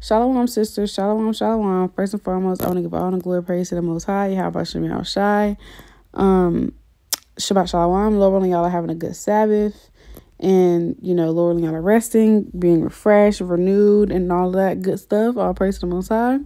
Shalom, sisters. Shalom, shalom. First and foremost, I want to give all the glory, praise to the Most High. Yahawashi. Shabbat Shalawam. Lord willing, y'all are having a good Sabbath. And, Lord willing, y'all are resting, being refreshed, renewed, and all that good stuff. All praise to the Most High.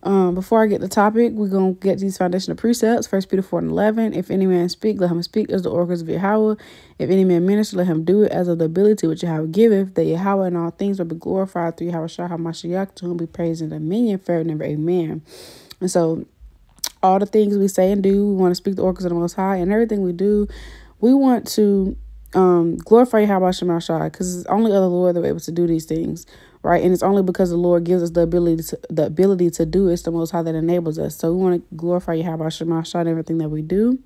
Before I get the topic, we're going to get these foundational precepts. 1 Peter 4:11. If any man speak, let him speak as the oracles of Yahawah. If any man minister, let him do it as of the ability which Yahawah giveth, that Yahawah in all things will be glorified through Yahawashi HaMashiach, to whom be praise and dominion forever and ever. Amen. And so, all the things we say and do, we want to speak the oracles of the Most High, and everything we do, we want to glorify Yahawashi HaMashiach, because it's only other Lord that we're able to do these things. Right. And it's only because the Lord gives us the ability to do it. It's the Most High that enables us. So we want to glorify Yahawashi in everything that we do.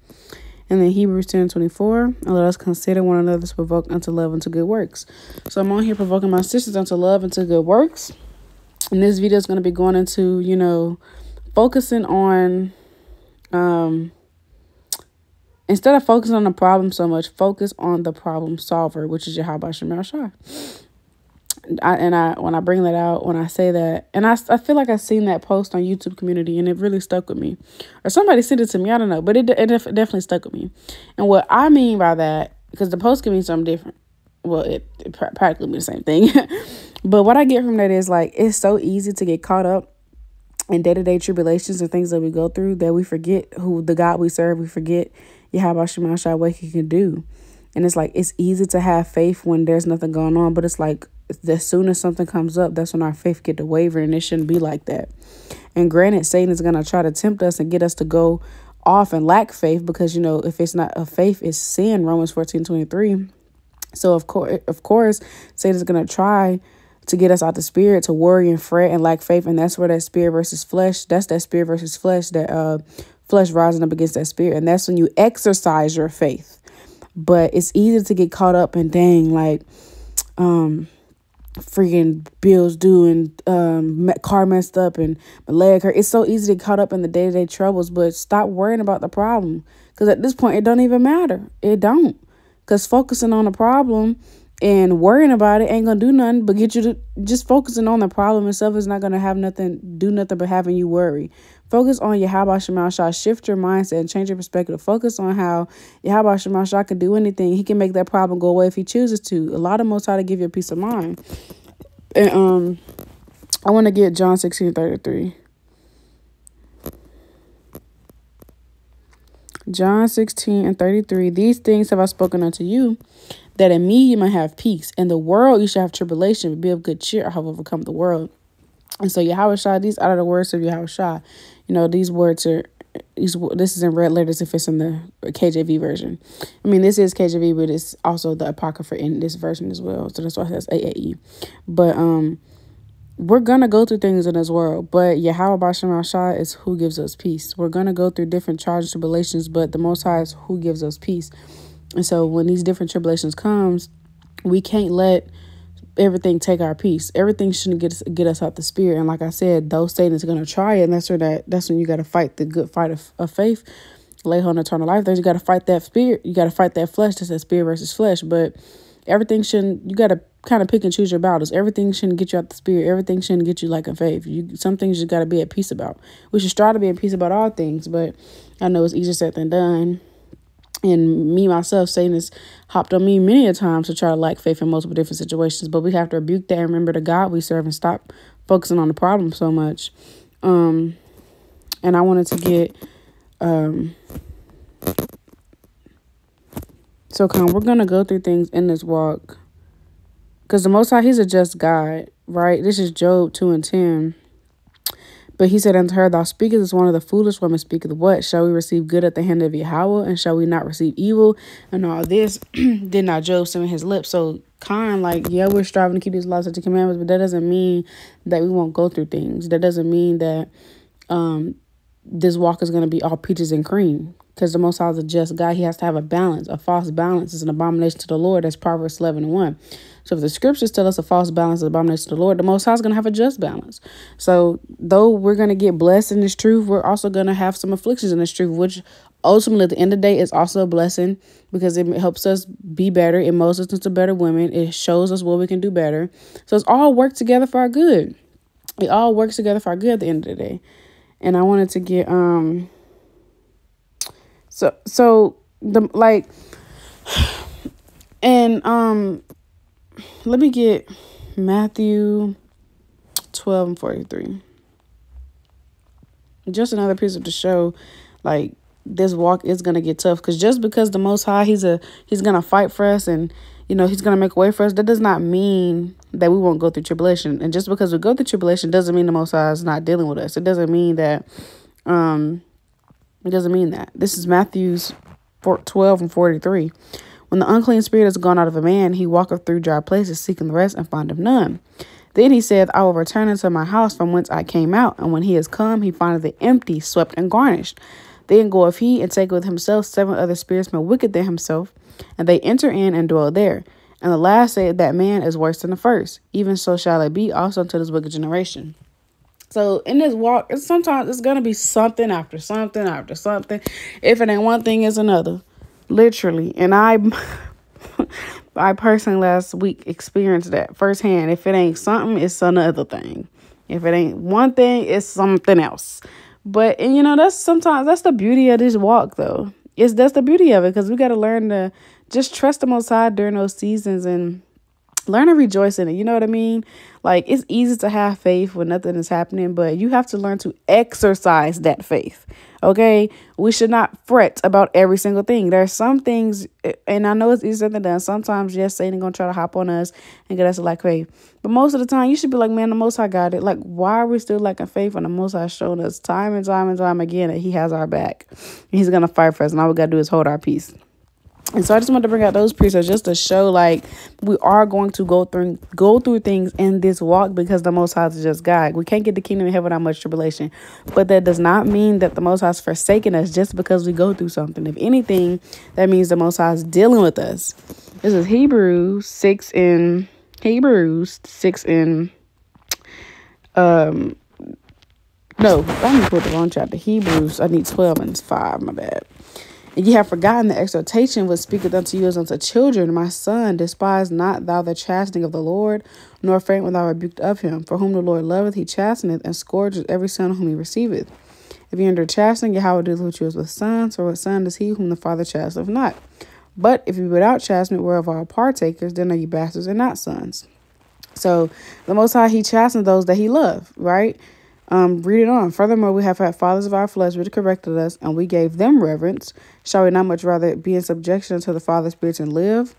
And then Hebrews 10:24. And let us consider one another to provoke unto love and to good works. So I'm on here provoking my sisters unto love and to good works. And this video is going to be going into, focusing on, instead of focusing on the problem so much, focus on the problem solver, which is Yahawashi. When I bring that out, when I say that, and I feel like I've seen that post on YouTube community, and it really stuck with me, or somebody sent it to me. I don't know, but it definitely stuck with me. And what I mean by that, because the post can mean something different. Well, it practically means the same thing. But what I get from that is, like, it's so easy to get caught up in day-to-day tribulations and things that we go through that we forget who the God we serve. We forget Yahawashi, what he can do. And it's like, it's easy to have faith when there's nothing going on, but it's like, as soon as something comes up, that's when our faith get to waver, and it shouldn't be like that. And granted, Satan is going to try to tempt us and get us to go off and lack faith, because, if it's not a faith, it's sin, Romans 14:23. So, of course, Satan is going to try to get us out the spirit, to worry and fret and lack faith. And that's where that spirit versus flesh, that's that spirit versus flesh, that flesh rising up against that spirit. And that's when you exercise your faith. But it's easy to get caught up in, dang, like, freaking bills due and car messed up and my leg hurt. It's so easy to get caught up in the day-to-day troubles, but stop worrying about the problem, because at this point it don't even matter. It don't, because focusing on the problem and worrying about it ain't gonna do nothing but get you to just focusing on the problem itself is not gonna do nothing but having you worry. Focus on Yahawashi. Shift your mindset and change your perspective. Focus on how Yahawashi can do anything. He can make that problem go away if he chooses to. A lot of Most High to give you a peace of mind. And I want to get John 16:33. John 16:33. These things have I spoken unto you, that in me you might have peace. In the world you shall have tribulation, but be of good cheer. I have overcome the world. And so Yahawashi, these are the words of Yahawashi. These words are, this is in red letters if it's in the KJV version. I mean, this is KJV, but it's also the Apocrypha in this version as well. So that's why it says AAE. But we're going to go through things in this world, but Yahawashi is who gives us peace. We're going to go through different trials and tribulations, but the Most High is who gives us peace. And so when these different tribulations comes, we can't let everything take our peace. Everything shouldn't get us out the spirit. And like I said, though Satan is going to try it, and that's when you got to fight the good fight of faith, lay hold on eternal life. Then you got to fight that spirit. You got to fight that flesh. That's that spirit versus flesh. But everything shouldn't, you got to kind of pick and choose your battles. Everything shouldn't get you out the spirit. Everything shouldn't get you like a faith. Some things you got to be at peace about. We should strive to be at peace about all things, but I know it's easier said than done. And me, myself, Satan has hopped on me many a times to try to lack faith in multiple different situations. But we have to rebuke that and remember the God we serve and stop focusing on the problem so much. And I wanted to get... So we're going to go through things in this walk, because the Most High, he's a just God, right? This is Job 2:10. But he said unto her, thou speakest as one of the foolish women speaketh. What? Shall we receive good at the hand of Yahawah, and shall we not receive evil? And all this did not Job say in his lips. So we're striving to keep these laws and the commandments, but that doesn't mean that we won't go through things. That doesn't mean that this walk is going to be all peaches and cream, because the Most High is a just God. He has to have a balance. A false balance is an abomination to the Lord. That's Proverbs 11:1. So if the scriptures tell us a false balance is an abomination to the Lord, the Most High is going to have a just balance. So though we're going to get blessed in this truth, we're also going to have some afflictions in this truth, which ultimately at the end of the day is also a blessing, because it helps us be better. It molds us into better women. It shows us what we can do better. So it's all work together for our good. It all works together for our good at the end of the day. And I wanted to get so the like and let me get Matthew 12:43. Just another piece of the show, like, this walk is gonna get tough, because just because the Most High, he's gonna fight for us, and he's gonna make a way for us, that does not mean that we won't go through tribulation. And just because we go through tribulation doesn't mean the Most High is not dealing with us. It doesn't mean that. It doesn't mean that. This is Matthew's 12:43. When the unclean spirit is gone out of a man, he walketh through dry places, seeking the rest, and findeth none. Then he said, I will return into my house from whence I came out. And when he is come, he findeth it empty, swept, and garnished. Then goeth he and taketh with himself 7 other spirits more wicked than himself, and they enter in and dwell there. And the last said, that man is worse than the first. Even so shall it be also to this wicked generation. So in this walk, sometimes it's going to be something after something after something. If it ain't one thing, it's another. Literally. And I personally last week experienced that firsthand. If it ain't something, it's another thing. If it ain't one thing, it's something else. But, and that's the beauty of this walk, though. That's the beauty of it, because we got to learn to just trust the Most High during those seasons and learn to rejoice in it. You know what I mean? Like, it's easy to have faith when nothing is happening, but you have to learn to exercise that faith. Okay? We should not fret about every single thing. There are some things, and I know it's easier than done. Sometimes, yes, Satan going to try to hop on us and get us to lack faith. But most of the time, you should be like, man, the Most High got it. Like, why are we still lacking faith when the Most High showed us time and time and time again that he has our back? He's going to fight for us, and all we got to do is hold our peace. And so I just wanted to bring out those precepts just to show, like, we are going to go through things in this walk, because the Most High is just God. We can't get the kingdom of heaven without much tribulation. But that does not mean that the Most High is forsaking us just because we go through something. If anything, that means the Most High is dealing with us. This is Hebrews 6 and no, I'm gonna put the wrong chapter. Hebrews, I need 12 and 5, my bad. And ye have forgotten the exhortation which speaketh unto you as unto children. My son, despise not thou the chastening of the Lord, nor faint when thou art rebuked of him. For whom the Lord loveth, he chasteneth, and scourgeth every son whom he receiveth. If ye endure chastening, Yahawah dealeth with you as with sons, for what son is he whom the Father chasteneth not? But if you be without chastisement, whereof all partakers, then are ye bastards and not sons. So the Most High, he chastened those that he loved, right? Read it on. Furthermore, we have had fathers of our flesh which corrected us, and we gave them reverence. Shall we not much rather be in subjection to the Father's Spirit and live?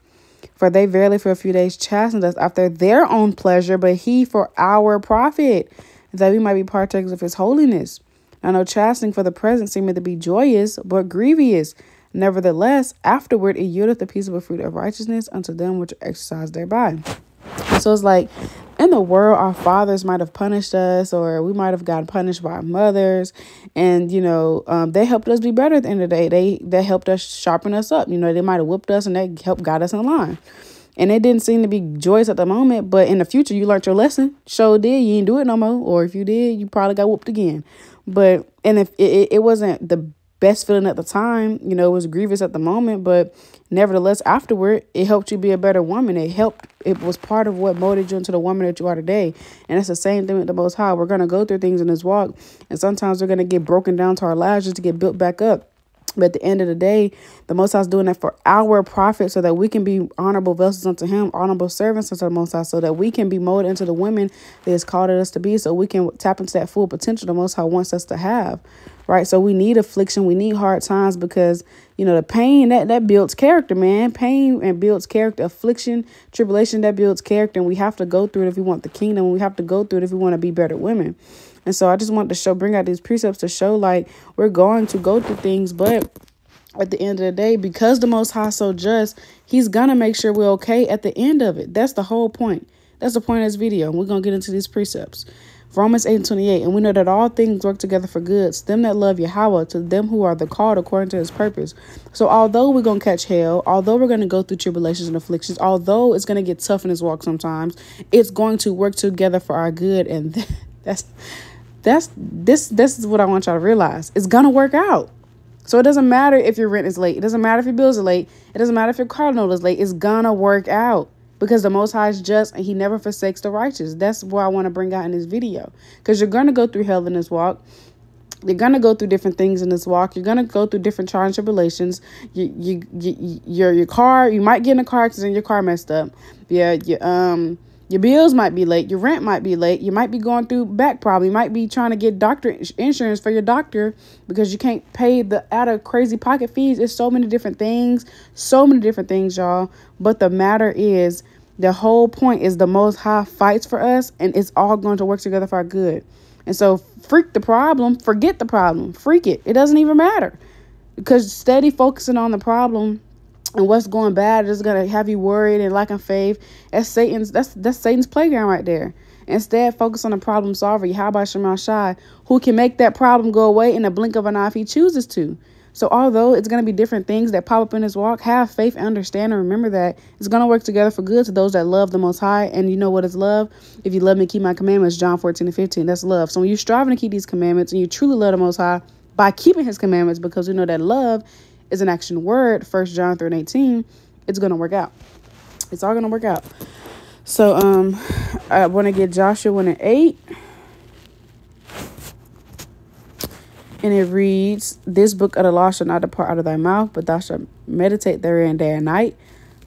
For they verily for a few days chastened us after their own pleasure, but he for our profit, that we might be partakers of his holiness. Now no chastening for the present seemeth to be joyous, but grievous. Nevertheless, afterward it yieldeth the peaceable fruit of righteousness unto them which are exercised thereby. So it's like, in the world, our fathers might have punished us, or we might have gotten punished by our mothers. And, they helped us be better at the end of the day. They helped us sharpen us up. They might have whipped us, and they helped guide us in line. And it didn't seem to be joyous at the moment. But in the future, you learned your lesson. Sure did. You didn't do it no more. Or if you did, you probably got whooped again. And if it wasn't the best feeling at the time, it was grievous at the moment, but nevertheless, afterward, it helped you be a better woman. It was part of what molded you into the woman that you are today. And it's the same thing with the Most High. We're going to go through things in this walk, and sometimes we're going to get broken down to our lives just to get built back up. But at the end of the day, the Most High is doing that for our profit, so that we can be honorable vessels unto him, honorable servants unto the Most High, so that we can be molded into the women that has called us to be, so we can tap into that full potential the Most High wants us to have. Right. So we need affliction. We need hard times, because, the pain that builds character, man. Pain and builds character. Affliction, tribulation, that builds character. And we have to go through it if we want the kingdom. We have to go through it if we want to be better women. And so I just want to bring out these precepts to show, like, we're going to go through things. But at the end of the day, because the Most High is so just, he's going to make sure we're okay at the end of it. That's the whole point. That's the point of this video. And we're going to get into these precepts. Romans 8:28, and we know that all things work together for good, to them that love Yahawah, to them who are the called according to his purpose. So although we're going to catch hell, although we're going to go through tribulations and afflictions, although it's going to get tough in this walk sometimes, it's going to work together for our good. And this is what I want y'all to realize. It's going to work out. So it doesn't matter if your rent is late. It doesn't matter if your bills are late. It doesn't matter if your car note is late. It's going to work out. because the Most High is just and he never forsakes the righteous. That's what I want to bring out in this video, because you're going to go through hell in this walk. You're going to go through different things in this walk. You're going to go through different trials and tribulations. Your car, you might get in a car accident, your car messed up. Yeah, your bills might be late. Your rent might be late. You might be going through back problem. You might be trying to get doctor insurance for your doctor because you can't pay the out of crazy pocket fees. It's so many different things. So many different things, y'all. But the matter is, the whole point is the Most High fights for us, and it's all going to work together for our good. And so freak the problem. Forget the problem. Freak it. It doesn't even matter. Because steady focusing on the problem and what's going bad is going to have you worried and lacking faith. That's Satan's playground right there. Instead, focus on the problem solver, Yahawashi, who can make that problem go away in a blink of an eye if he chooses to. So although it's going to be different things that pop up in this walk, have faith and understand and remember that it's going to work together for good to those that love the Most High. And you know what is love? If you love me, keep my commandments, John 14:15. That's love. So when you're striving to keep these commandments and you truly love the Most High by keeping his commandments, because we know that love is an action word, 1 John 3:18, it's going to work out. It's all going to work out. So I want to get Joshua 1:8. And it reads, this book of the law shall not depart out of thy mouth, but thou shalt meditate therein day and night,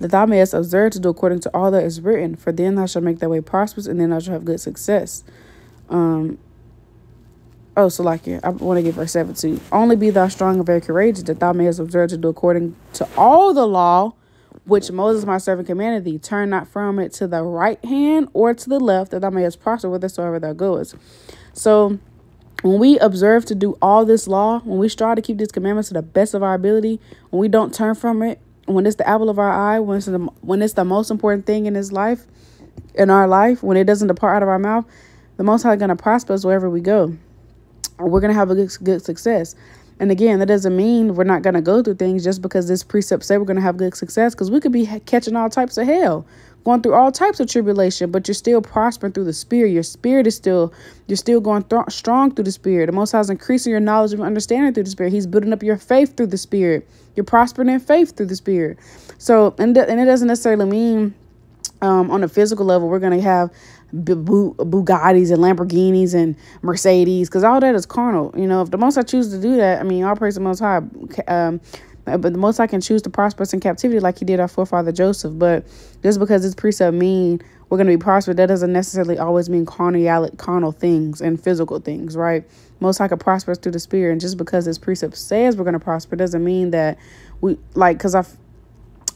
that thou mayest observe to do according to all that is written. For then thou shalt make thy way prosperous, and then thou shalt have good success. I want to give verse 7 too. Only be thou strong and very courageous, that thou mayest observe to do according to all the law which Moses my servant commanded thee. Turn not from it to the right hand or to the left, that thou mayest prosper whithersoever thou goest. So when we observe to do all this law, when we strive to keep these commandments to the best of our ability, when we don't turn from it, when it's the apple of our eye, when it's the most important thing in our life, when it doesn't depart out of our mouth, the Most High is going to prosper us wherever we go. We're going to have a good success. And again, that doesn't mean we're not going to go through things just because this precept say we're going to have good success, because we could be catching all types of hell, going through all types of tribulation, but you're still prospering through the Spirit. Your spirit is you're still going strong through the Spirit. The Most High is increasing your knowledge and understanding through the Spirit. He's building up your faith through the Spirit. You're prospering in faith through the Spirit. So, and it doesn't necessarily mean on a physical level we're going to have Bugattis and Lamborghinis and Mercedes, because all that is carnal. You know, if the Most High chooses to do that, I mean, all praise the Most High. But the Most High can choose to prosper us in captivity like he did our forefather Joseph. But just because this precept mean we're going to be prosperous, that doesn't necessarily always mean carnal things and physical things, right? Most High can prosper us through the Spirit. And just because this precept says we're going to prosper doesn't mean that we, like, because I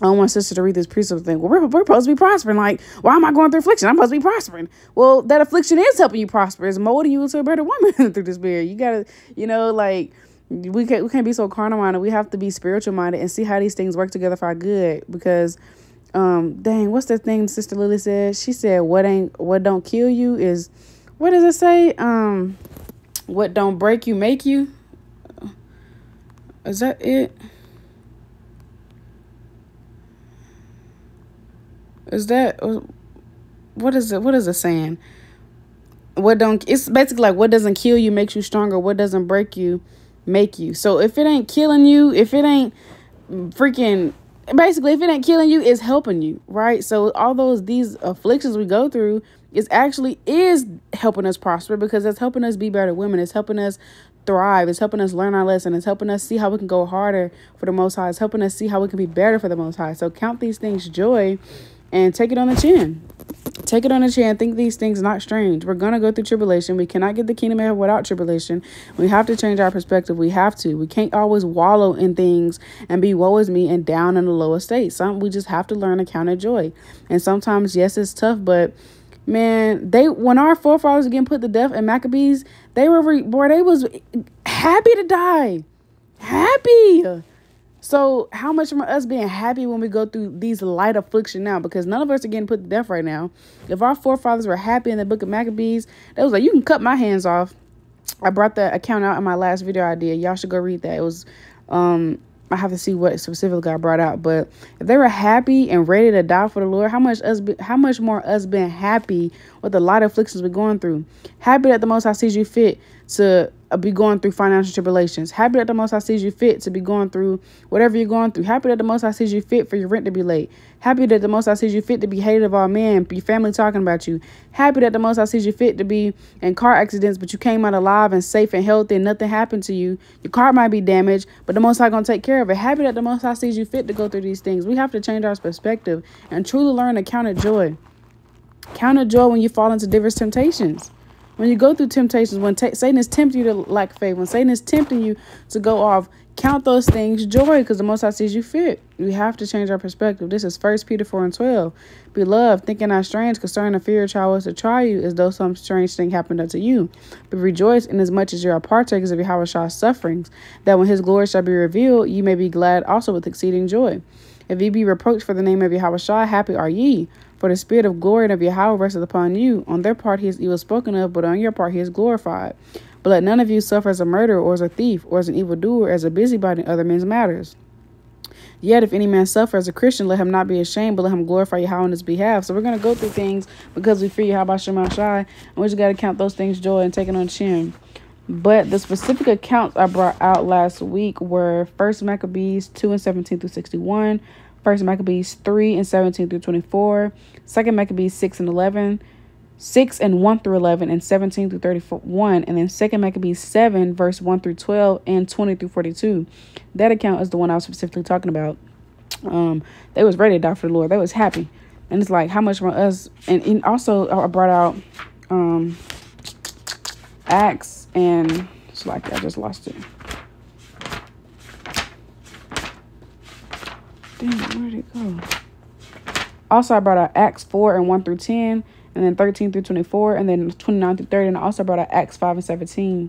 don't want sister to read this precept and think, well, we're supposed to be prospering. Like, why am I going through affliction? I'm supposed to be prospering. Well, that affliction is helping you prosper. It's molding you into a better woman through the Spirit. You got to, like, we can't be so carnal minded. We have to be spiritual minded and see how these things work together for our good. Because, dang, what's the thing Sister Lily said? She said, what don't kill you is, what does it say? What don't break you, make you. Is that it? Is that, what is it? What is it saying? It's basically like, what doesn't kill you makes you stronger. What doesn't break you make you. So if it ain't killing you, if it ain't killing you, it's helping you, right? So all these afflictions we go through is helping us prosper, because it's helping us be better women. It's helping us thrive. It's helping us learn our lesson. It's helping us see how we can go harder for the Most High. It's helping us see how we can be better for the Most High. So count these things joy and take it on the chin. Take it on the chin. Think these things not strange. We're going to go through tribulation. We cannot get the kingdom of heaven without tribulation. We have to change our perspective. We have to. We can't always wallow in things and be woe is me and down in the lowest state. We just have to learn to count it joy. And sometimes, yes, it's tough, but man, when our forefathers were getting put to death in Maccabees, they was happy to die. Happy. So how much from us being happy when we go through these light affliction now? Because none of us are getting put to death right now. If our forefathers were happy in the book of Maccabees, they was like, you can cut my hands off. I brought the account out in my last video I did. Y'all should go read that. It was, I have to see what specifically I brought out. But if they were happy and ready to die for the Lord, how much more us being happy with the light afflictions we're going through? Happy that the Most High sees you fit to be going through financial tribulations. Happy that the Most High sees you fit to be going through whatever you're going through. Happy that the Most High sees you fit for your rent to be late. Happy that the Most High sees you fit to be hated of all men, your family talking about you. Happy that the Most High sees you fit to be in car accidents, but you came out alive and safe and healthy and nothing happened to you. Your car might be damaged, but the Most High gonna take care of it. Happy that the Most High sees you fit to go through these things. We have to change our perspective and truly learn to count it joy. Count it joy when you fall into diverse temptations. When you go through temptations, when Satan is tempting you to lack faith, when Satan is tempting you to go off, count those things joy, because the Most High sees you fit. We have to change our perspective. This is 1 Peter 4:12. Beloved, thinking not strange concerning the fear of trial was to try you, as though some strange thing happened unto you. But rejoice inasmuch as you are partakers of Yahawah's sufferings, that when his glory shall be revealed, you may be glad also with exceeding joy. If ye be reproached for the name of Yahawashi, happy are ye. For the spirit of glory and of Yahawah resteth upon you. On their part he is evil spoken of, but on your part he is glorified. But let none of you suffer as a murderer, or as a thief, or as an evildoer, as a busybody in other men's matters. Yet if any man suffer as a Christian, let him not be ashamed, but let him glorify Yahawah on his behalf. So we're going to go through things because we fear Bahasham, and we just got to count those things joy and take it on chin. But the specific accounts I brought out last week were 1 Maccabees 2:17 through 61, 1 Maccabees 3:17 through 24, 2 Maccabees 6:11, 6:1 through 11, and 17 through 31, and then 2 Maccabees 7 verse 1 through 12 and 20 through 42. That account is the one I was specifically talking about. They was ready to die for the Lord. They was happy, and it's like how much more us. And also I brought out Acts, and it's like I just lost it. Damn, where did it go? Also, I brought out Acts 4:1 through 10, and then 13 through 24, and then 29 through 30. And I also brought out Acts 5:17,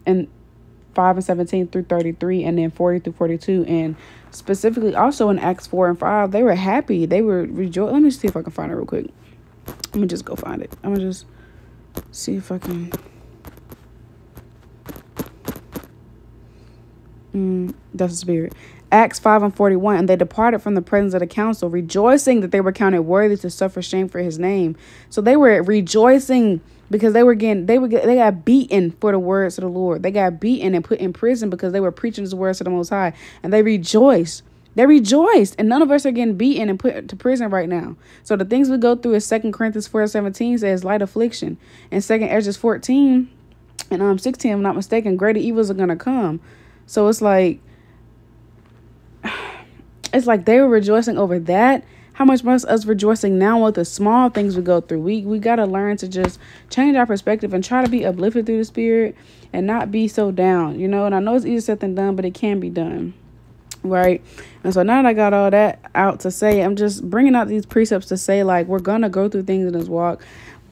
and 5:17 through 33, and then 40 through 42. And specifically, also in Acts 4 and 5, they were happy. They were rejoicing. Let me see if I can find it real quick. Let me just go find it. I'm gonna just see if I can. That's the spirit. Acts 5:41, and they departed from the presence of the council, rejoicing that they were counted worthy to suffer shame for his name. So they were rejoicing because they got beaten for the words of the Lord. They got beaten and put in prison because they were preaching his words to the Most High, and they rejoiced. They rejoiced, and none of us are getting beaten and put to prison right now. So the things we go through is 2 Corinthians 4:17 says light affliction, and 2 Ezra 14 and 16, if I'm not mistaken, greater evils are gonna come. So it's like they were rejoicing over that. How much more us rejoicing now with the small things we go through? We got to learn to just change our perspective and try to be uplifted through the spirit and not be so down, you know. And I know it's easier said than done, but it can be done, right? And so now that I got all that out to say, I'm just bringing out these precepts to say, like, we're going to go through things in this walk,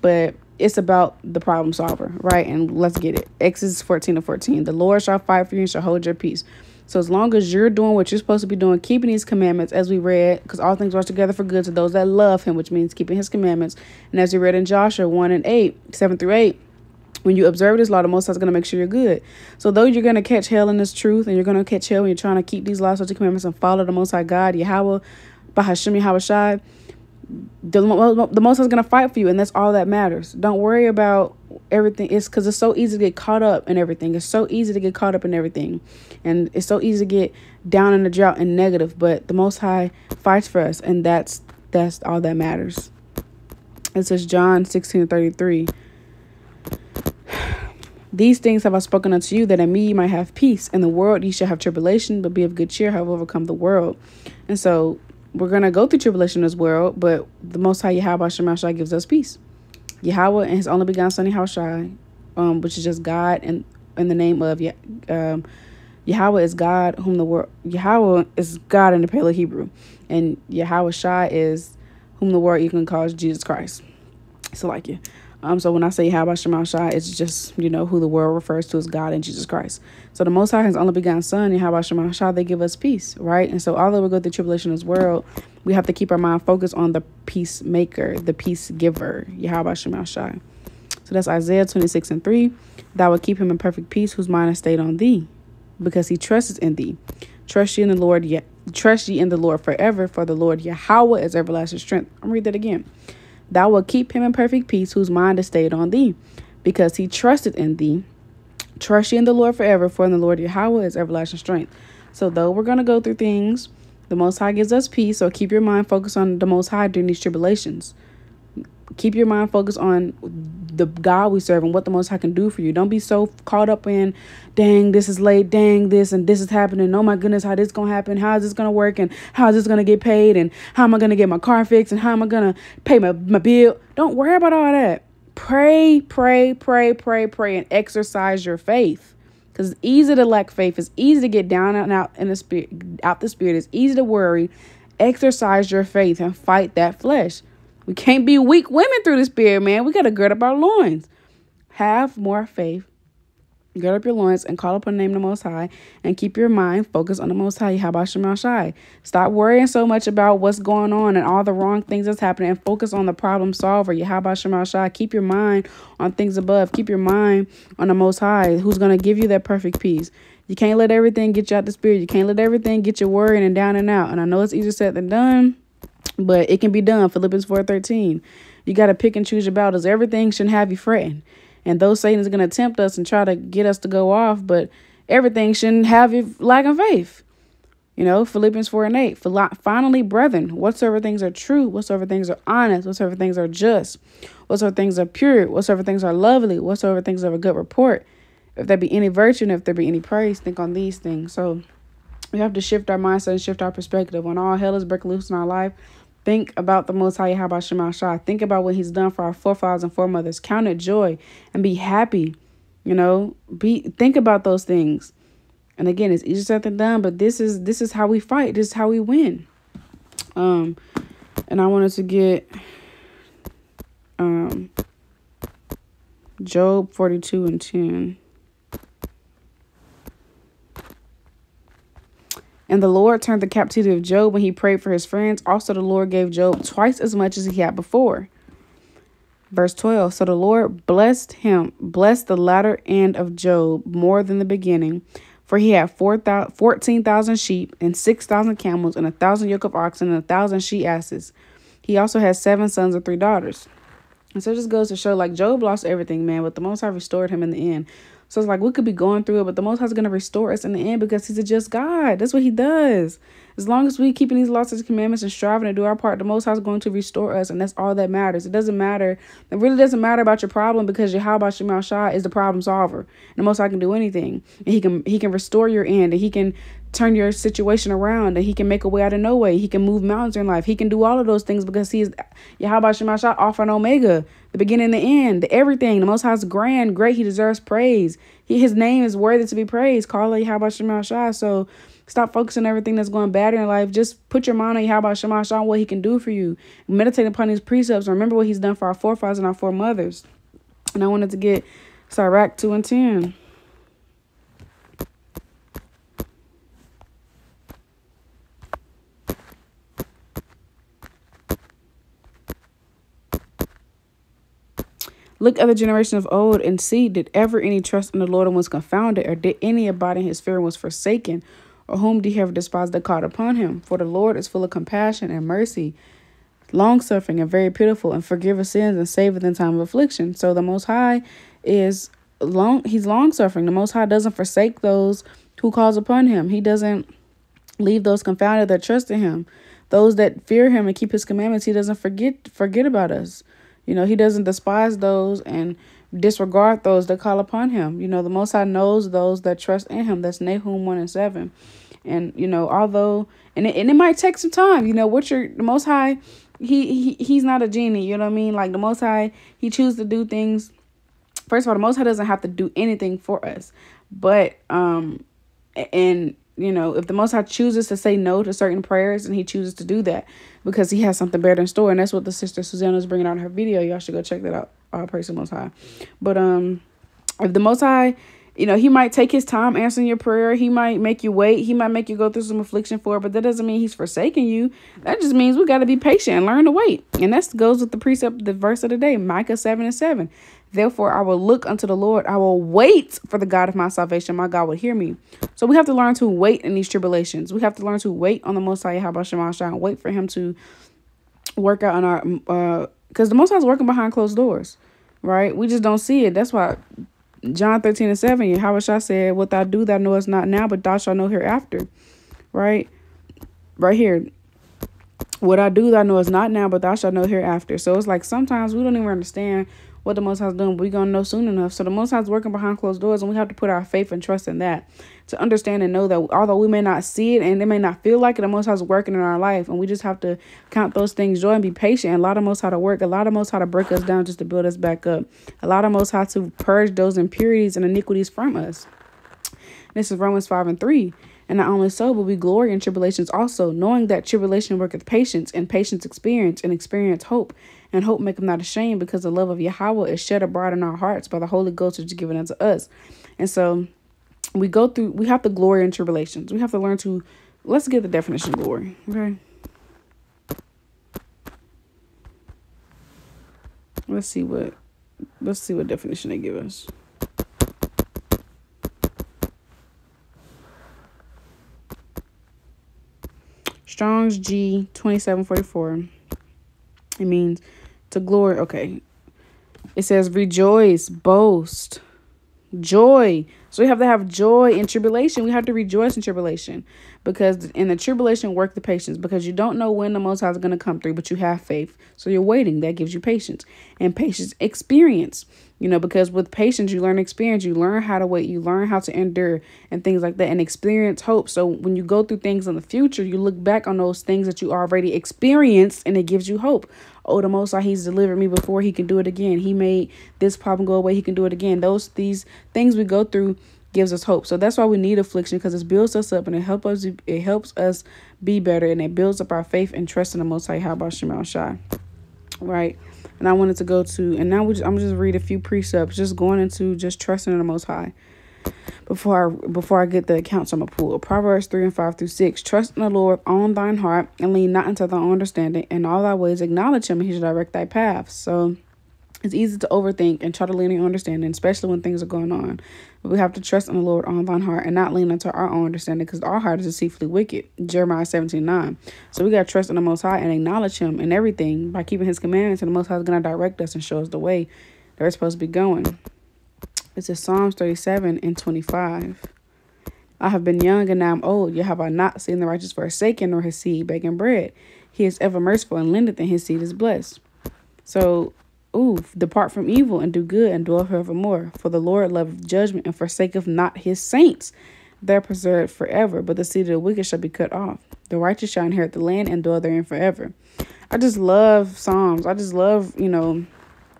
but it's about the problem solver, right? And let's get it. Exodus 14:14. The Lord shall fight for you and shall hold your peace. So as long as you're doing what you're supposed to be doing, keeping these commandments, as we read, because all things work together for good to those that love him, which means keeping his commandments. And as we read in Joshua 7 through 8, when you observe this law, the Most High is going to make sure you're good. So though you're going to catch hell in this truth, and you're going to catch hell when you're trying to keep these laws, such commandments, and follow the Most High God, Yahawah, Bahasham, Yahawashi, the Most High is going to fight for you, and that's all that matters. Don't worry about everything. It's because it's so easy to get caught up in everything. It's so easy to get caught up in everything, and it's so easy to get down in the drought and negative. But the Most High fights for us, and that's all that matters. It says John 16:33. These things have I spoken unto you, that in me you might have peace. In the world ye shall have tribulation, but be of good cheer, have overcome the world. And so we're going to go through tribulation in this world, but the Most High Yahawah gives us peace. Yahawah and his only begotten son Yahawashi, which is just God, and in the name of Yahawah is God, Yahawah is God in the Paleo Hebrew, and Yahawashi is whom the world even calls Jesus Christ. So like you. So when I say Yahawah, it's just, who the world refers to as God and Jesus Christ. So the Most High, his only begotten son, Yahawah, they give us peace, right? And so although we go through tribulation in this world, we have to keep our mind focused on the peacemaker, the peace giver, Yahawah. So that's Isaiah 26:3. Thou will keep him in perfect peace, whose mind is stayed on thee, because he trusts in thee. Trust ye in the Lord, trust ye in the Lord forever, for the Lord Yahawah is everlasting strength. I'm gonna read that again. Thou wilt keep him in perfect peace, whose mind is stayed on thee, because he trusted in thee. Trust ye in the Lord forever, for in the Lord Yahawah is everlasting strength. So though we're going to go through things, the Most High gives us peace. So keep your mind focused on the Most High during these tribulations. Keep your mind focused on the God we serve and what the Most High can do for you. Don't be so caught up in, dang, this is late, dang, this and this is happening. Oh my goodness, how this going to happen? How is this going to work? And how is this going to get paid? And how am I going to get my car fixed? And how am I going to pay my bill? Don't worry about all that. Pray, pray, pray, pray, pray, and exercise your faith. Because it's easy to lack faith. It's easy to get down and out in the spirit, out the spirit. It's easy to worry. Exercise your faith and fight that flesh. We can't be weak women through the spirit, man. We got to gird up our loins. Have more faith. Gird up your loins and call upon the name of the Most High, and keep your mind focused on the Most High. Yahawashi. Stop worrying so much about what's going on and all the wrong things that's happening, and focus on the problem solver. Yahawashi. Keep your mind on things above. Keep your mind on the Most High, who's going to give you that perfect peace. You can't let everything get you out the spirit. You can't let everything get you worrying and down and out. And I know it's easier said than done, but it can be done. Philippians 4:13. You got to pick and choose your battles. Everything shouldn't have you fretting. And though Satan is going to tempt us and try to get us to go off, but everything shouldn't have you lacking faith. You know, Philippians 4:8. Finally, brethren, whatsoever things are true, whatsoever things are honest, whatsoever things are just, whatsoever things are pure, whatsoever things are lovely, whatsoever things are of a good report, if there be any virtue and if there be any praise, think on these things. So we have to shift our mindset and shift our perspective. When all hell is breaking loose in our life, think about the Most High Yahawashi. Think about what he's done for our forefathers and foremothers. Count it joy and be happy. You know, think about those things. And again, it's easier said than done, but this is how we fight. This is how we win. And I wanted to get Job 42:10. And the Lord turned the captivity of Job when he prayed for his friends. Also, the Lord gave Job twice as much as he had before. Verse 12. So the Lord blessed the latter end of Job more than the beginning. For he had 14,000 sheep and 6,000 camels and 1,000 yoke of oxen and 1,000 she-asses. He also had 7 sons and 3 daughters. And so it just goes to show, like, Job lost everything, man, but the Most High restored him in the end. So it's like we could be going through it, but the Most High is going to restore us in the end because he's a just God. That's what he does. As long as we keeping these laws and commandments and striving to do our part, the Most High is going to restore us, and that's all that matters. It doesn't matter. It really doesn't matter about your problem because Yahawah is the problem solver. And the Most High can do anything. And he can restore your end, and he can turn your situation around, and he can make a way out of no way. He can move mountains in life. He can do all of those things because he is Yahawah, Alpha and Omega, the beginning and the end, the everything. The Most High is grand, great. He deserves praise. His name is worthy to be praised. Call it Yahawah. So stop focusing on everything that's going bad in your life. Just put your mind on Yahawah, what he can do for you. Meditate upon his precepts. Remember what he's done for our forefathers and our foremothers. And I wanted to get Sirach 2:10. Look at the generation of old and see, did ever any trust in the Lord and was confounded, or did any abide in his fear and was forsaken? Or whom did he ever despise that called upon him? For the Lord is full of compassion and mercy, long-suffering and very pitiful, and forgiveth sins and saveth in time of affliction. So the Most High is he's long-suffering. The Most High doesn't forsake those who calls upon him. He doesn't leave those confounded that trust in him. Those that fear him and keep his commandments, he doesn't forget about us. You know, he doesn't despise those and disregard those that call upon him. You know, the Most High knows those that trust in him. That's Nahum 1:7. And, you know, although, and it might take some time, you know, the Most High, he's not a genie, you know what I mean? Like the Most High, he chooses to do things. First of all, the Most High doesn't have to do anything for us. But, and, you know, if the Most High chooses to say no to certain prayers, and he chooses to do that because he has something better in store. And that's what the sister Susanna is bringing out in her video. Y'all should go check that out. All praise the Most High. But if the Most High, you know, he might take his time answering your prayer. He might make you wait. He might make you go through some affliction for it. But that doesn't mean he's forsaking you. That just means we got to be patient and learn to wait. And that goes with the precept, the verse of the day, Micah 7:7. Therefore, I will look unto the Lord. I will wait for the God of my salvation. My God will hear me. So we have to learn to wait in these tribulations. We have to learn to wait on the Most High, and wait for him to work out on our, because the Most High is working behind closed doors, right? We just don't see it. That's why John 13:7, Yahawashi said, what thou do, thou knowest not now, but thou shalt know hereafter. Right? Right here. What I do, thou knowest not now, but thou shalt know hereafter. So it's like sometimes we don't even understand what the Most High is doing, but we're going to know soon enough. So the Most High is working behind closed doors, and we have to put our faith and trust in that to understand and know that although we may not see it and it may not feel like it, the Most High is working in our life, and we just have to count those things joy and be patient and allow the Most High to work, allow the Most High to break us down just to build us back up, allow the Most High to purge those impurities and iniquities from us. This is Romans 5:3. And not only so, but we glory in tribulations also, knowing that tribulation worketh patience, and patience experience, and experience hope. And hope maketh not ashamed, because the love of Yahawah is shed abroad in our hearts by the Holy Ghost which is given unto us. And so we have to glory in tribulations. We have to learn to, let's get the definition of glory. Okay. Let's see what definition they give us. Strong's G 2744. It means to glory. Okay. It says rejoice, boast, joy. So we have to have joy in tribulation. We have to rejoice in tribulation, because in the tribulation work the patience, because you don't know when the Most High is going to come through, but you have faith. So you're waiting. That gives you patience, and patience experience, because with patience, you learn experience, you learn how to wait, you learn how to endure and things like that, and experience hope. So when you go through things in the future, you look back on those things that you already experienced, and it gives you hope. Oh, the Most High, he's delivered me before, he can do it again. He made this problem go away, he can do it again. These things we go through gives us hope. So that's why we need affliction, because it builds us up, and it helps us be better, and it builds up our faith and trust in the Most High, Bahasham. Right? And I wanted to go to, and now I'm just read a few precepts, just going into just trusting in the Most High. Before I get the accounts I'm gonna pull. Proverbs 3:5-6. Trust in the Lord on thine heart, and lean not into thy understanding. In all thy ways acknowledge him, and he shall direct thy paths. So it's easy to overthink and try to lean on your understanding, especially when things are going on. But we have to trust in the Lord on thine heart and not lean into our own understanding, because our heart is deceitfully wicked. Jeremiah 17:9. So we got to trust in the Most High and acknowledge him in everything by keeping his commandments, and the Most High is going to direct us and show us the way that we're supposed to be going. It's in Psalms 37:25. I have been young and now I'm old, yet have I not seen the righteous forsaken, nor his seed begging bread. He is ever merciful and lendeth, and his seed is blessed. So, depart from evil and do good, and dwell forevermore. For the Lord loveth judgment, and forsaketh not his saints. They're preserved forever, but the seed of the wicked shall be cut off. The righteous shall inherit the land and dwell therein forever. I just love Psalms. I just love,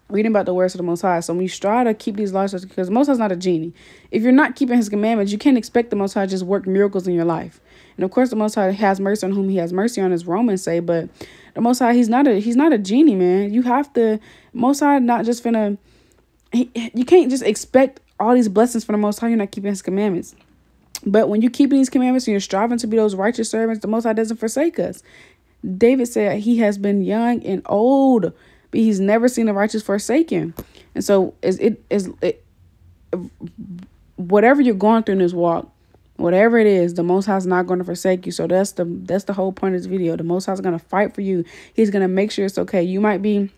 reading about the words of the Most High. So when you strive to keep these laws, because the Most High is not a genie. If you're not keeping his commandments, you can't expect the Most High to just work miracles in your life. And of course, the Most High has mercy on whom he has mercy on, as Romans say. But the Most High, he's not a genie, man. You have to, Most High not just finna, you can't just expect all these blessings from the Most High. You're not keeping his commandments. But when you keep these commandments and you're striving to be those righteous servants, the Most High doesn't forsake us. David said he has been young and old, but he's never seen the righteous forsaken. And so whatever you're going through in this walk, whatever it is, the Most High is not going to forsake you. So that's the whole point of this video. The Most High is going to fight for you. He's going to make sure it's okay. You might be,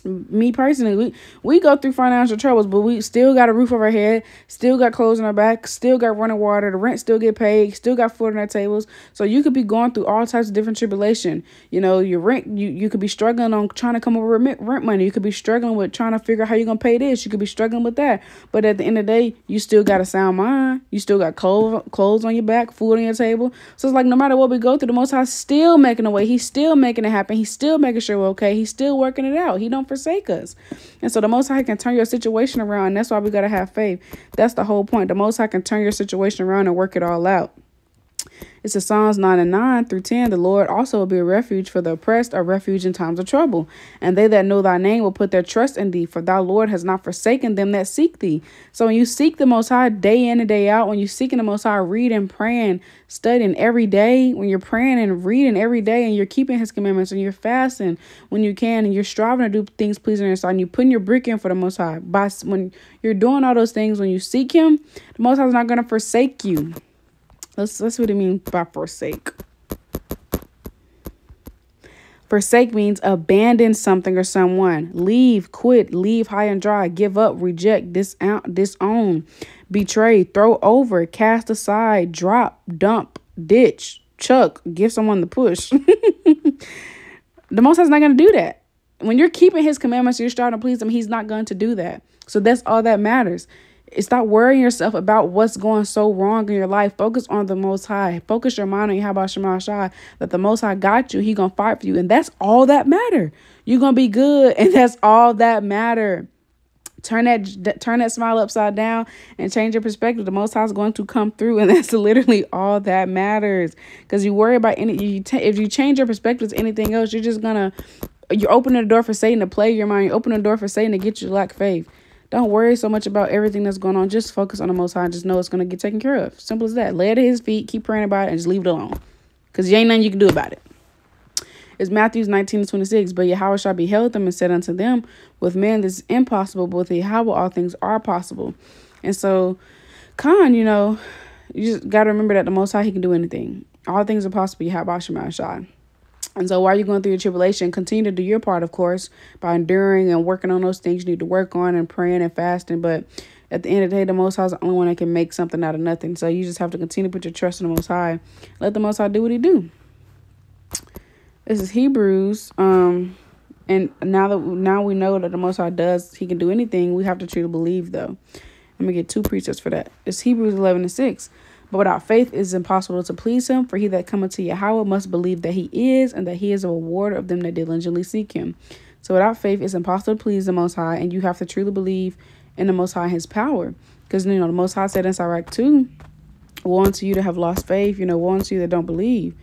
me personally, we go through financial troubles, but we still got a roof over our head, still got clothes on our back, still got running water, the rent still get paid, still got food on our tables. So you could be going through all types of different tribulation. Your rent, you could be struggling on trying to come up with rent money. You could be struggling with trying to figure out how you're going to pay this. You could be struggling with that. But at the end of the day, you still got a sound mind. You still got clothes on your back, food on your table. So it's like no matter what we go through, the Most High is still making a way. He's still making it happen. He's still making sure we're okay. He's still working it out. He don't forsake us. And so the Most High can turn your situation around. And that's why we got to have faith. That's the whole point. The Most High can turn your situation around and work it all out. It's in Psalms 9:9-10. The Lord also will be a refuge for the oppressed, a refuge in times of trouble. And they that know thy name will put their trust in thee, for thou, Lord, has not forsaken them that seek thee. So when you seek the Most High day in and day out, when you're seeking the Most High, reading, praying, studying every day, when you're praying and reading every day, and you're keeping his commandments, and you're fasting when you can, and you're striving to do things pleasing in his sight, and you're putting your brick in for the Most High. When you're doing all those things, when you seek him, the Most High is not going to forsake you. Let's see what it means by forsake. Forsake means abandon something or someone. Leave, quit, leave high and dry, give up, reject, disown, betray, throw over, cast aside, drop, dump, ditch, chuck, give someone the push. The Most High is not going to do that. When you're keeping his commandments, you're starting to please him, he's not going to do that. So that's all that matters. Stop worrying yourself about what's going so wrong in your life. Focus on the Most High. Focus your mind on Yahawashi, that the Most High got you. He going to fight for you. And that's all that matter. You're going to be good. And that's all that matter. Turn that smile upside down and change your perspective. The Most High is going to come through. And that's literally all that matters. Because you worry about if you change your perspective to anything else, you're opening the door for Satan to play your mind. You're opening the door for Satan to get you to lack faith. Don't worry so much about everything that's going on. Just focus on the Most High and just know it's going to get taken care of. Simple as that. Lay it at his feet. Keep praying about it and just leave it alone. Because there ain't nothing you can do about it. It's Matthew 19:26. But Yahawashi beheld them and said unto them, with men this is impossible, but with Yahawah all things are possible. And so, you just got to remember that the Most High, he can do anything. All things are possible. Yahawashi. And so while you're going through your tribulation, continue to do your part, of course, by enduring and working on those things you need to work on and praying and fasting. But at the end of the day, the Most High is the only one that can make something out of nothing. So you just have to continue to put your trust in the Most High. Let the Most High do what he do. This is Hebrews. And now we know that the Most High he can do anything. We have to truly believe, though. Let me get 2 precepts for that. It's Hebrews 11:6. But without faith it is impossible to please him. For he that cometh to Yahawah must believe that he is, and that he is a rewarder of them that diligently seek him. So without faith it's impossible to please the Most High, and you have to truly believe in the Most High and his power. Because, the Most High said in Sirach 2, woe unto you that have lost faith, woe unto you that don't believe.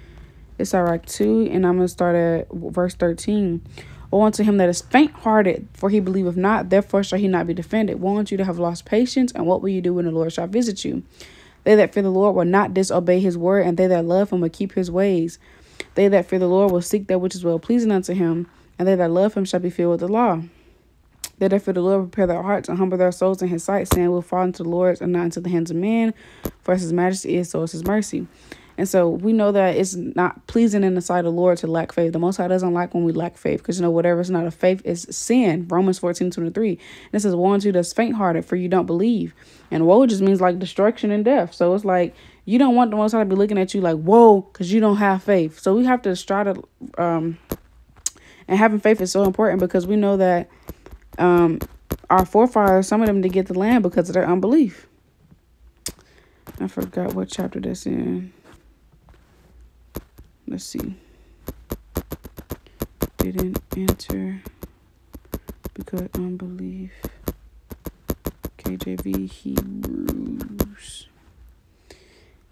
It's Sirach 2, and I'm going to start at verse 13. Woe unto him that is faint-hearted, for he believeth not, therefore shall he not be defended. Woe unto you that have lost patience, and what will you do when the Lord shall visit you? They that fear the Lord will not disobey his word, and they that love him will keep his ways. They that fear the Lord will seek that which is well-pleasing unto him, and they that love him shall be filled with the law. They that fear the Lord prepare their hearts and humble their souls in his sight, saying, we'll fall into the Lord and not into the hands of men, for as his majesty is, so is his mercy. And so we know that it's not pleasing in the sight of the Lord to lack faith. The Most High doesn't like when we lack faith, because, whatever is not of faith is sin. Romans 14:23. And it says, woe unto you that's faint-hearted, for you don't believe. And woe just means like destruction and death. So it's like you don't want the Most High to be looking at you like, whoa, because you don't have faith. So we have to strive to, and having faith is so important, because we know that our forefathers, some of them did get the land because of their unbelief. I forgot what chapter that's in. Let's see. Didn't enter because unbelief. KJV, Hebrews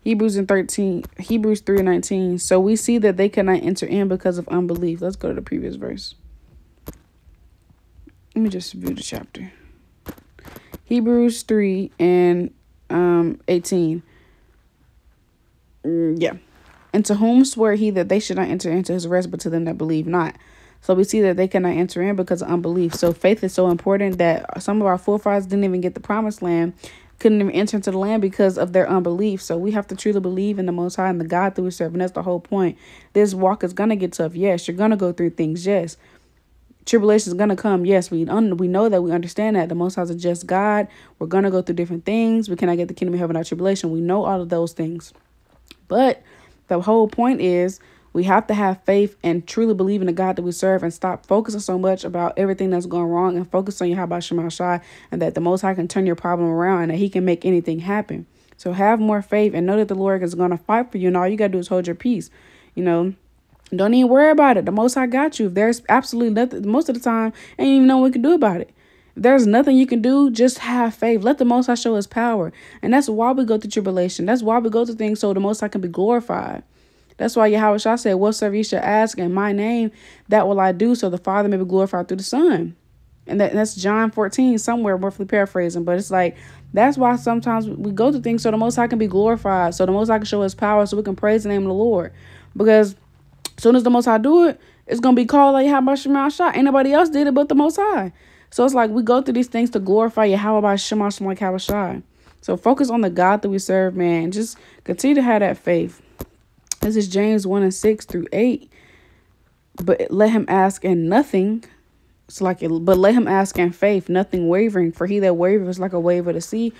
3:19. So we see that they cannot enter in because of unbelief. Let's go to the previous verse. Let me just view the chapter. Hebrews 3 and 18. Yeah. And to whom swore he that they should not enter into his rest, but to them that believe not. So we see that they cannot enter in because of unbelief. So faith is so important that some of our forefathers didn't even get the promised land, couldn't even enter into the land because of their unbelief. So we have to truly believe in the Most High and the God that we serve. And that's the whole point. This walk is going to get tough. Yes, you're going to go through things. Yes. Tribulation is going to come. Yes, we know that. We understand that. The Most High is a just God. We're going to go through different things. We cannot get the kingdom of heaven without tribulation. We know all of those things. But the whole point is we have to have faith and truly believe in the God that we serve, and stop focusing so much about everything that's going wrong, and focus on Bahasham, and that the Most High can turn your problem around and that he can make anything happen. So have more faith and know that the Lord is going to fight for you, and all you got to do is hold your peace. Don't even worry about it. The Most High got you. If there's absolutely nothing, most of the time, ain't even know what we can do about it. If there's nothing you can do, just have faith. Let the Most High show his power. And that's why we go through tribulation. That's why we go through things, so the Most High can be glorified. That's why Yahawashi said, whatsoever you shall ask in my name, that will I do, so the Father may be glorified through the Son. And that's John 14, somewhere, roughly paraphrasing. But it's like, that's why sometimes we go through things so the Most High can be glorified, so the Most High can show his power, so we can praise the name of the Lord. Because as soon as the Most High do it, it's going to be called like Yahawashi. Ain't nobody else did it but the Most High. So it's like we go through these things to glorify Yahawah by Shema like Yahawashi. So focus on the God that we serve, man. Just continue to have that faith. This is James 1:6-8. But let him ask in nothing. But let him ask in faith, nothing wavering. For he that wavereth is like a wave of the sea,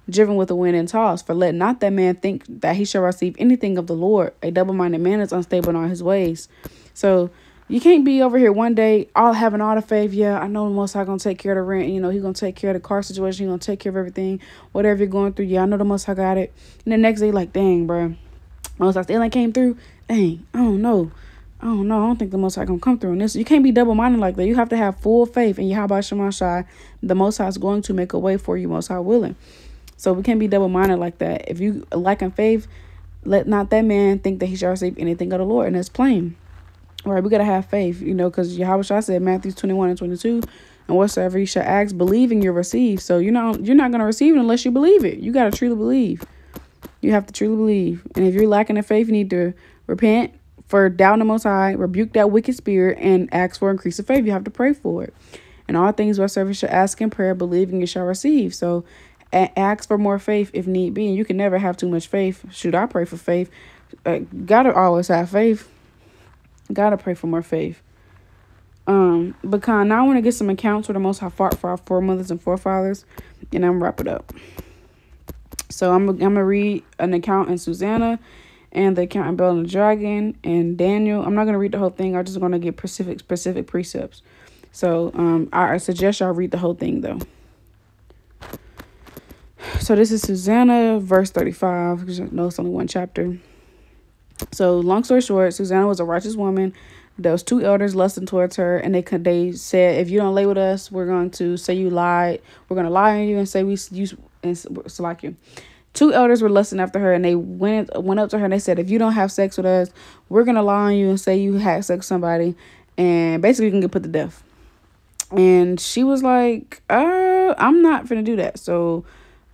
driven with the wind and tossed. For let not that man think that he shall receive anything of the Lord. A double-minded man is unstable in all his ways. So you can't be over here one day all having all the faith. Yeah, I know the Most High gonna take care of the rent. You know, He's gonna take care of the car situation. He's gonna take care of everything, whatever you're going through. Yeah, I know the Most High got it. And the next day, like, dang, bro, Most High still ain't came through. Dang, I don't know. I don't think the Most High gonna come through on this. You can't be double-minded like that. You have to have full faith in Yahawashi. The Most High is going to make a way for you, Most High willing. So we can't be double-minded like that. If you lack in faith, let not that man think that he shall receive anything of the Lord. And that's plain. All right, we got to have faith, you know, because Yahawashi said, Matthew 21:22, and whatsoever you shall ask, believing you'll receive. So you're not going to receive it unless you believe it. You got to truly believe. You have to truly believe. And if you're lacking in faith, you need to repent for doubting the Most High, rebuke that wicked spirit, and ask for increase of faith. You have to pray for it. And all things whatsoever you shall ask in prayer, believing you shall receive. So ask for more faith if need be. And you can never have too much faith. Shoot, I pray for faith. Gotta always have faith. Gotta pray for more faith. But now I want to get some accounts where the Most High fought for our foremothers and forefathers, and I'm gonna wrap it up. So I'm gonna read an account in Susanna, and the account in Bel and the Dragon, and Daniel. I'm not gonna read the whole thing. I'm just gonna get specific precepts. So I suggest y'all read the whole thing though. So this is Susanna, verse 35, because I know it's only one chapter. So long story short, Susanna was a righteous woman. There was two elders lusting towards her, and they said, if you don't lay with us, we're going to say you lied. We're going to lie on you and say you like you. Two elders were lusting after her, and they went up to her and they said, if you don't have sex with us, we're going to lie on you and say you had sex with somebody, and basically you can get put to death. And she was like, I'm not finna do that. So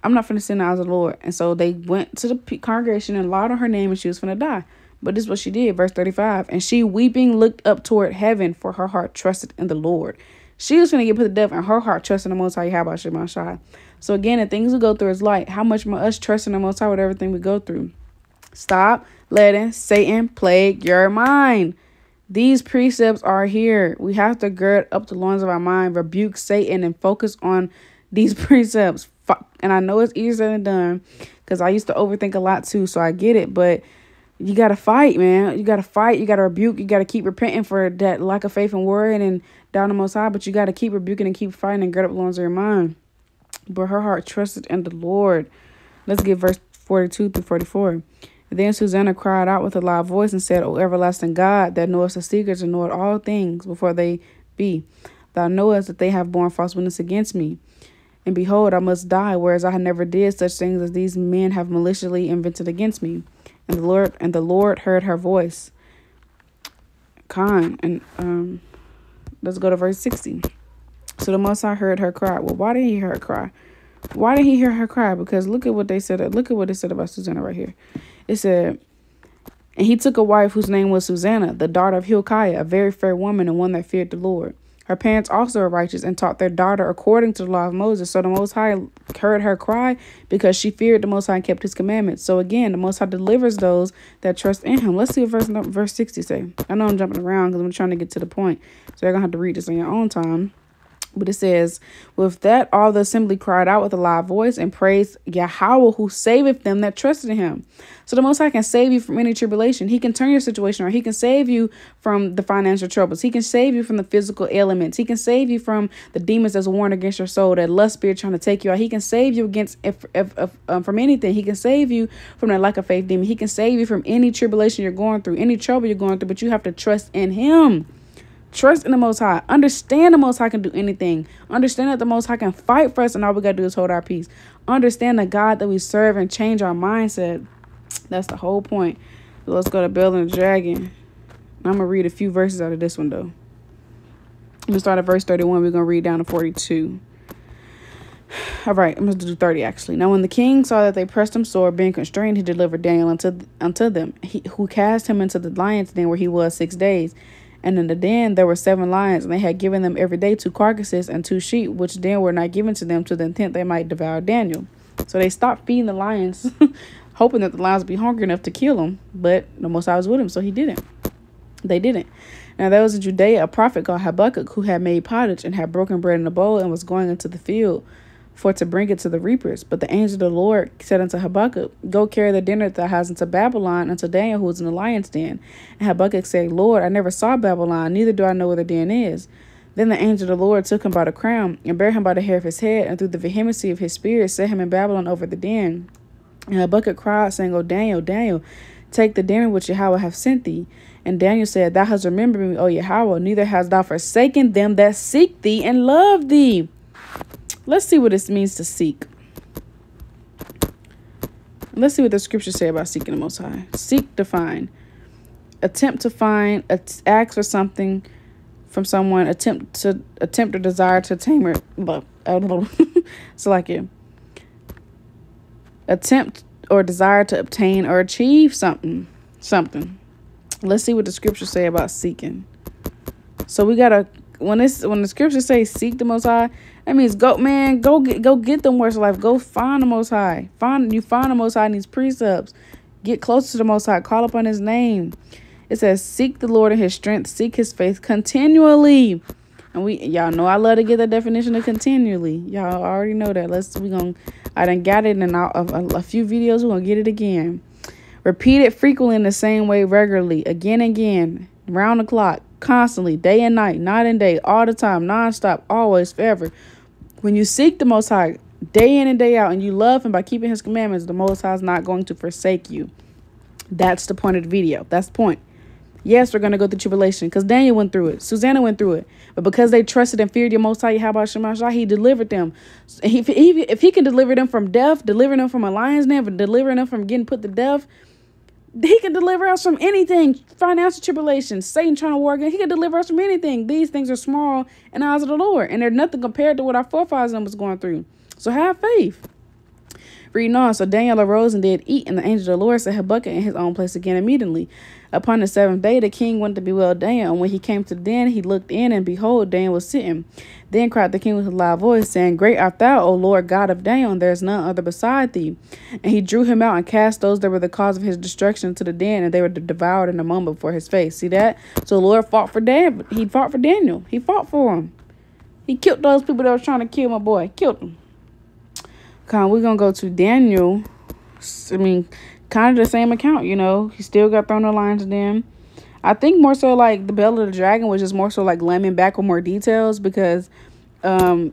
I'm not finna sin the eyes of the Lord. And so they went to the congregation and lied on her name, and she was finna die. But this is what she did, verse 35. And she, weeping, looked up toward heaven, for her heart trusted in the Lord. She was finna get put to death, and her heart trusted in the Most High Yahawashi. So again, the things we go through is light. How much more us trusting the Most High with everything we go through? Stop letting Satan plague your mind. These precepts are here. We have to gird up the loins of our mind, rebuke Satan, and focus on these precepts. And I know it's easier than done, because I used to overthink a lot too, so I get it. But you got to fight, man. You got to fight. You got to rebuke. You got to keep repenting for that lack of faith and worrying and down the Most High. But you got to keep rebuking and keep fighting and gird up the loins of your mind. But her heart trusted in the Lord. Let's get verse 42 through 44. Then Susanna cried out with a loud voice and said, O everlasting God, that knowest the secrets and knoweth all things before they be. Thou knowest that they have borne false witness against me. And behold, I must die, whereas I never did such things as these men have maliciously invented against me. And the Lord heard her voice. And let's go to verse 60. So the Most High heard her cry. Well, why did he hear her cry? Why did he hear her cry? Because look at what they said. Look at what it said about Susanna right here. It said, and he took a wife whose name was Susanna, the daughter of Hilkiah, a very fair woman and one that feared the Lord. Her parents also were righteous and taught their daughter according to the law of Moses. So the Most High heard her cry because she feared the Most High and kept his commandments. So again, the Most High delivers those that trust in him. Let's see what verse 60 say. I know I'm jumping around because I'm trying to get to the point. So you're going to have to read this on your own time. But it says, with that, all the assembly cried out with a loud voice and praised Yahawah, who saveth them that trusted in him. So the Most High can save you from any tribulation. He can turn your situation around. He can save you from the financial troubles. He can save you from the physical ailments. He can save you from the demons that's warring against your soul, that lust spirit trying to take you out. He can save you against from anything. He can save you from that lack of faith demon. He can save you from any tribulation you're going through, any trouble you're going through, but you have to trust in him. Trust in the Most High. Understand the Most High can do anything. Understand that the Most High can fight for us, and all we got to do is hold our peace. Understand the God that we serve and change our mindset. That's the whole point. So let's go to Bel and the Dragon. I'm going to read a few verses out of this one, though. I'm going to start at verse 31. We're going to read down to 42. All right, I'm going to do 30, actually. Now, when the king saw that they pressed him sore, being constrained, he delivered Daniel unto them, who cast him into the lion's den, where he was 6 days. And in the den there were 7 lions, and they had given them every day 2 carcasses and 2 sheep, which then were not given to them to the intent they might devour Daniel. So they stopped feeding the lions, hoping that the lions would be hungry enough to kill him. But the Most High was with him, so he didn't. They didn't. Now there was in Judea a prophet called Habakkuk, who had made pottage and had broken bread in a bowl and was going into the field for to bring it to the reapers. But the angel of the Lord said unto Habakkuk, Go carry the dinner that thou hast into Babylon, unto Daniel, who is in the lion's den. And Habakkuk said, Lord, I never saw Babylon, neither do I know where the den is. Then the angel of the Lord took him by the crown, and bare him by the hair of his head, and through the vehemency of his spirit set him in Babylon over the den. And Habakkuk cried, saying, O Daniel, Daniel, take the dinner which Yahawah hath sent thee. And Daniel said, Thou hast remembered me, O Yahawah, neither hast thou forsaken them that seek thee and love thee. Let's see what this means to seek. Let's see what the scriptures say about seeking the Most High. Seek to find. Attempt to find, ask for something from someone, attempt or desire to attain it. So like you. Attempt or desire to obtain or achieve something. Let's see what the scriptures say about seeking. So we gotta, when the scriptures say seek the Most High, that means go get the words of life. Go find the Most High. Find the Most High in these precepts. Get closer to the Most High. Call upon His name. It says, seek the Lord in His strength. Seek His faith continually. And y'all know I love to get the definition of continually. Y'all already know that. I done got it in a few videos. We're gonna get it again. Repeat it frequently in the same way regularly, again and again, round the clock, constantly, day and night and day, all the time, nonstop, always, forever. When you seek the Most High day in and day out, and you love Him by keeping His commandments, the Most High is not going to forsake you. That's the point of the video. That's the point. Yes, we're going to go through tribulation because Daniel went through it. Susanna went through it. But because they trusted and feared your Most High, Bahasham, He delivered them. If He can deliver them from death, delivering them from a lion's den, delivering them from getting put to death, He can deliver us from anything. Financial tribulation, Satan trying to war again. He can deliver us from anything. These things are small in the eyes of the Lord, and they're nothing compared to what our forefathers was going through. So have faith. Reading on. So Daniel arose and did eat, and the angel of the Lord set Habakkuk in his own place again immediately. Upon the 7th day, the king went to bewail Daniel, and when he came to the den, he looked in, and behold, Daniel was sitting. Then cried the king with a loud voice, saying, Great art thou, O Lord God of Daniel, and there is none other beside thee. And he drew him out and cast those that were the cause of his destruction into the den, and they were devoured in a moment before his face. See that? So the Lord fought for Daniel. He fought for Daniel. He fought for him. He killed those people that was trying to kill my boy. Killed them. We're going to go to Daniel. Kind of the same account, He still got thrown in the lion's den. I think more so like the belly of the dragon was just more so like lemon back with more details, because at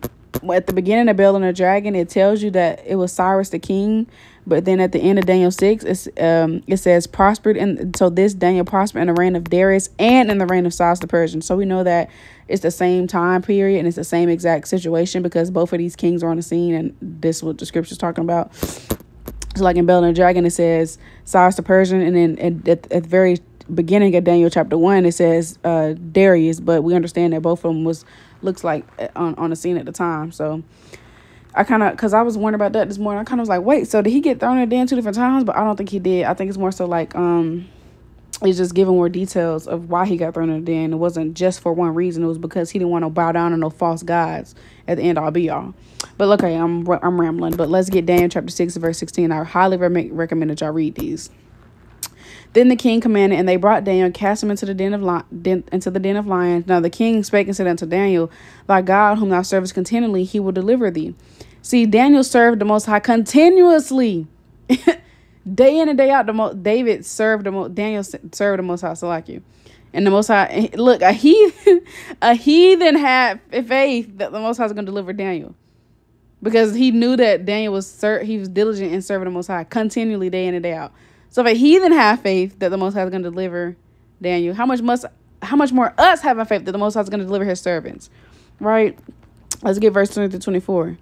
the beginning of Belly and the Dragon, it tells you that it was Cyrus the king. But then at the end of Daniel 6, it says prospered. And so this Daniel prospered in the reign of Darius and in the reign of Cyrus the Persian. So we know that it's the same time period and it's the same exact situation, because both of these kings are on the scene, and this is what the scripture's talking about. So like in Belly and the Dragon, it says Cyrus the Persian, and then at the very beginning of Daniel chapter 1, it says Darius. But we understand that both of them looks like on the scene at the time. So I because I was wondering about that this morning. I kind of was like, wait, so did he get thrown in the den 2 different times? But I don't think he did. I think it's more so like it's just giving more details of why he got thrown in the den. It wasn't just for one reason. It was because he didn't want to bow down to no false gods at the end all be all. But okay, I'm rambling. But let's get Daniel chapter 6 verse 16. I highly recommend that y'all read these. Then the king commanded, and they brought Daniel and cast him into the den of lions. Now the king spake and said unto Daniel, Thy God, whom thou servest continually, He will deliver thee. See, Daniel served the Most High continuously, day in and day out. Daniel served the Most High. So like you, and the Most High, look, a heathen had faith that the Most High was going to deliver Daniel, because he knew that Daniel he was diligent in serving the Most High continually, day in and day out. So if a heathen have faith that the Most High is going to deliver Daniel, how much more us having faith that the Most High is going to deliver His servants, right? Let's get verse 20 to 24.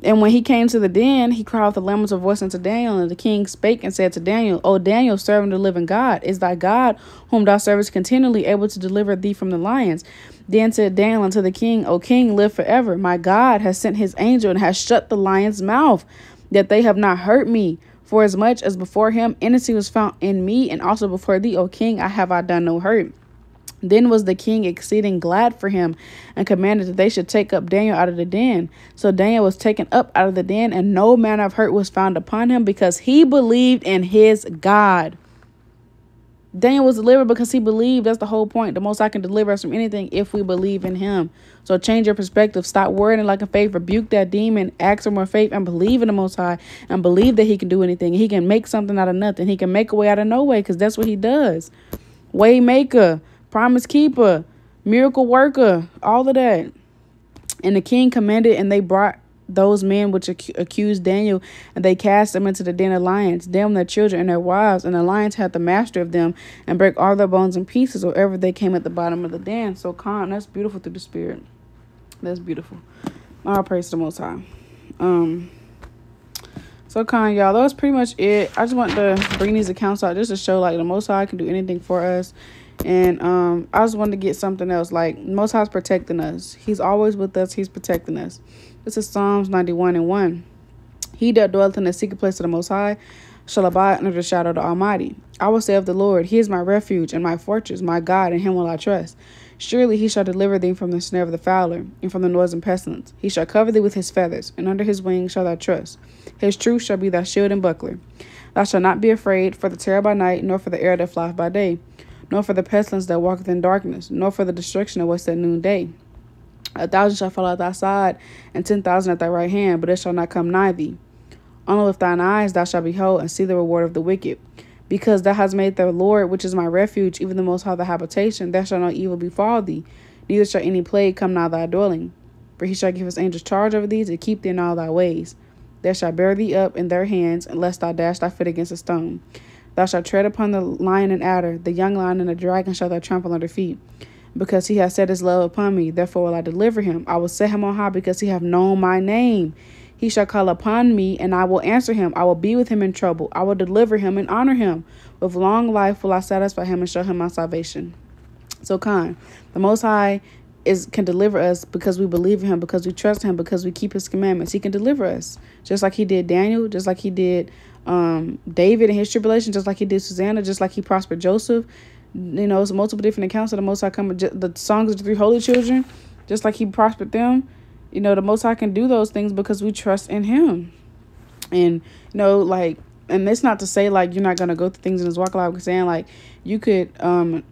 And when he came to the den, he cried with a lamentable voice unto Daniel, and the king spake and said to Daniel, O Daniel, servant of the living God, is thy God, whom thou servest continually, able to deliver thee from the lions? Then said Daniel unto the king, O king, live forever. My God has sent His angel and has shut the lion's mouth, that they have not hurt me. For as much as before him innocency was found in me, and also before thee, O king, I done no hurt. Then was the king exceeding glad for him, and commanded that they should take up Daniel out of the den. So Daniel was taken up out of the den, and no manner of hurt was found upon him, because he believed in his God. Daniel was delivered because he believed. That's the whole point. The Most High can deliver us from anything if we believe in him. So change your perspective. Stop worrying like a faith. Rebuke that demon. Ask for more faith and believe in the Most High and believe that he can do anything. He can make something out of nothing. He can make a way out of no way because that's what he does. Waymaker, promise keeper, miracle worker, all of that. And the king commanded, and they brought those men which accused Daniel, and they cast them into the den of lions, them, their children, and their wives. And the lions had the master of them, and break all their bones in pieces wherever they came at the bottom of the den. So calm. That's beautiful through the spirit. That's beautiful. All praise to the Most High. So calm, y'all. That was pretty much it. I just want to bring these accounts out just to show like the Most High can do anything for us. And I just wanted to get something else. Like, Most High's protecting us. He's always with us. He's protecting us. This is Psalms 91:1. He that dwelleth in the secret place of the Most High shall abide under the shadow of the Almighty. I will say of the Lord, he is my refuge and my fortress, my God, in him will I trust. Surely he shall deliver thee from the snare of the fowler, and from the noisome pestilence. He shall cover thee with his feathers, and under his wings shall thou trust. His truth shall be thy shield and buckler. Thou shalt not be afraid for the terror by night, nor for the arrow that flieth by day, nor for the pestilence that walketh in darkness, nor for the destruction that waiteth at noonday. 1,000 shall fall at thy side, and 10,000 at thy right hand, but it shall not come nigh thee. Only with thine eyes thou shalt behold, and see the reward of the wicked. Because thou hast made the Lord, which is my refuge, even the Most High, thy habitation, there shall no evil befall thee, neither shall any plague come nigh thy dwelling. For he shall give his angels charge over thee, to keep thee in all thy ways. They shall bear thee up in their hands, lest thou dash thy foot against a stone. Thou shalt tread upon the lion and adder, the young lion and the dragon shall thou trample under feet. Because he hath set his love upon me, therefore will I deliver him. I will set him on high, because he hath known my name. He shall call upon me, and I will answer him. I will be with him in trouble. I will deliver him and honor him. With long life will I satisfy him and show him my salvation. So the Most High can deliver us because we believe in him, because we trust him, because we keep his commandments. He can deliver us, just like he did Daniel, just like he did David in his tribulation, just like he did Susanna, just like he prospered Joseph. You know, it's multiple different accounts of the Most High coming. The songs of the 3 holy children, just like he prospered them. You know, the Most High can do those things because we trust in him. And, you know, like, and it's not to say, like, you're not going to go through things in this walk of life. We're saying, like, you could, and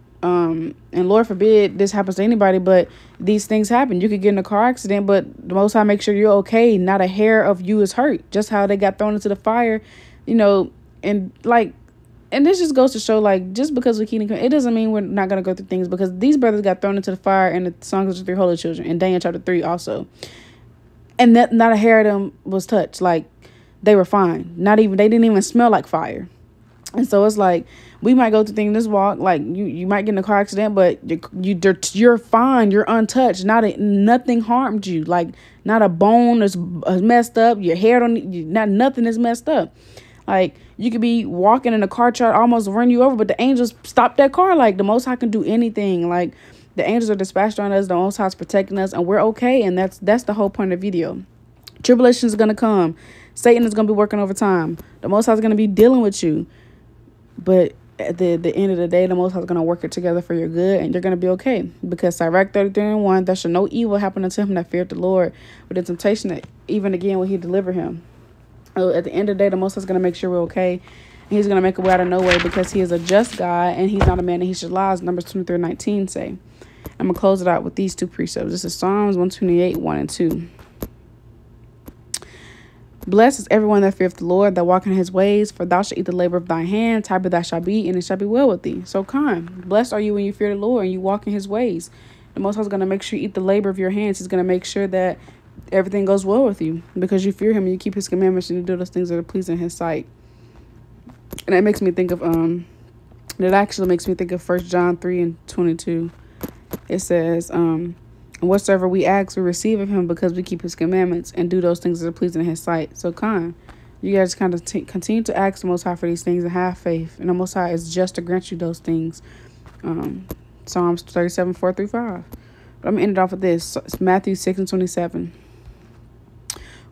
Lord forbid this happens to anybody, but these things happen. You could get in a car accident, but the Most High makes sure you're okay. Not a hair of you is hurt. Just how they got thrown into the fire, you know, and, like, and this just goes to show, like, just because we keep it doesn't mean we're not going to go through things, because these brothers got thrown into the fire in the songs of the 3 holy children in Daniel chapter 3 also. And that not a hair of them was touched. Like, they were fine. They didn't even smell like fire. And so it's like, we might go through things in this walk, like you might get in a car accident, but you're fine. You're untouched. Nothing harmed you. Like, not a bone is messed up. Your hair nothing is messed up. Like, you could be walking in a car, try to almost run you over, but the angels stop that car. Like, the Most High can do anything. Like, the angels are dispatched on us. The Most High is protecting us, and we're okay. And that's the whole point of the video. Tribulation is going to come. Satan is going to be working overtime. The Most High is going to be dealing with you. But at the end of the day, the Most High is going to work it together for your good, and you're going to be okay. Because Sirach 33:1, there shall no evil happen unto him that feareth the Lord, but the temptation that even again will he deliver him. At the end of the day, the Most High is going to make sure we're okay. And he's going to make a way out of no way, because he is a just God, and he's not a man that he should lie, as Numbers 23:19 say. I'm going to close it out with these 2 precepts. This is Psalms 128:1-2. Blessed is everyone that feareth the Lord, that walk in his ways, for thou shalt eat the labor of thine hands. Happy thou shalt be, and it shall be well with thee. So blessed are you when you fear the Lord and you walk in his ways. The Most High is going to make sure you eat the labor of your hands. He's going to make sure that everything goes well with you, because you fear him and you keep his commandments and you do those things that are pleasing in his sight. And that makes me think of It actually makes me think of 1 John 3:22. It says, and whatsoever we ask, we receive of him, because we keep his commandments and do those things that are pleasing in his sight. So you guys kind of continue to ask the Most High for these things and have faith. And the Most High is just to grant you those things. Psalms 37:4-5. But I'm going to end it off with this. It's Matthew 6:27.